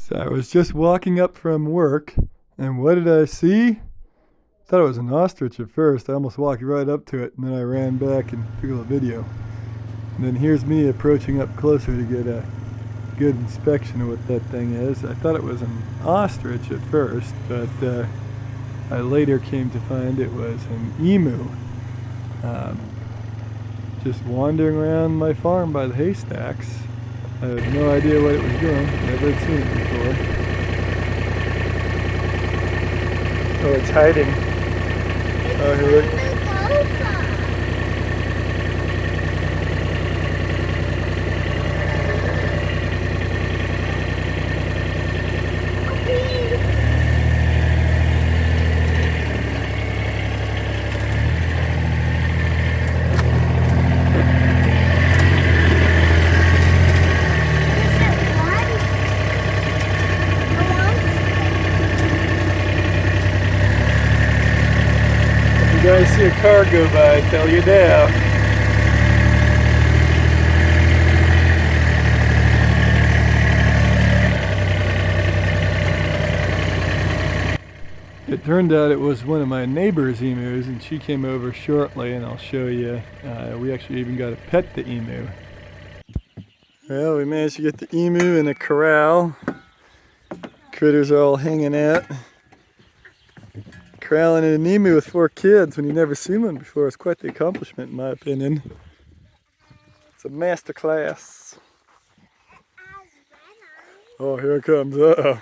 So I was just walking up from work, and what did I see? Thought it was an ostrich at first. I almost walked right up to it, and then I ran back and took a little video. And then here's me approaching up closer to get a good inspection of what that thing is. I thought it was an ostrich at first, but I later came to find it was an emu. Just wandering around my farm by the haystacks. I had no idea what it was doing. Never had seen it before. Oh, it's hiding. Oh, here, look. You guys see a car go by, tell you now. It turned out it was one of my neighbor's emus, and she came over shortly, and I'll show you. We actually even got to pet the emu. Well, we managed to get the emu in a corral. Critters are all hanging out. Corralling an emu with 4 kids when you've never seen one before is quite the accomplishment, in my opinion. It's a master class. Oh, here it comes. Uh-oh.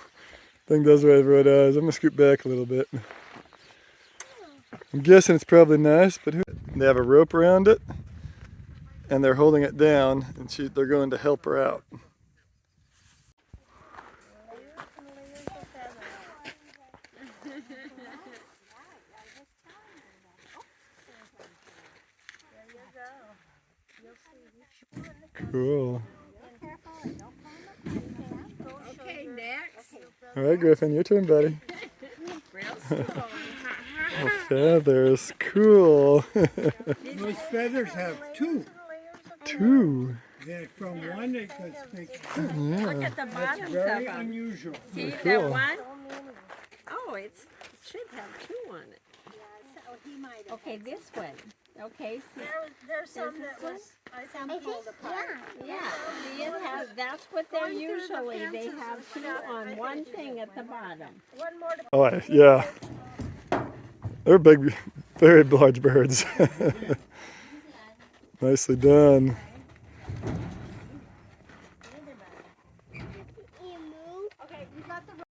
Thing does have red eyes. I'm going to scoot back a little bit. I'm guessing it's probably nice, but they have a rope around it, and they're holding it down, and they're going to help her out. Cool. Okay, next. All right, Griffin, your turn, buddy. Oh, feathers, cool. Most feathers have 2. 2. Then from one they could speak. Yeah. Look at the That's bottoms very of them. unusual. See Cool. that one? Oh, it should have 2 on it. Okay, this one. Okay, see, There's some that was some pulled apart. yeah, see it has, that's what they're usually, they have 2 on one thing at the bottom. One more to Oh, yeah. They're big, very large birds. Nicely done. okay, you got the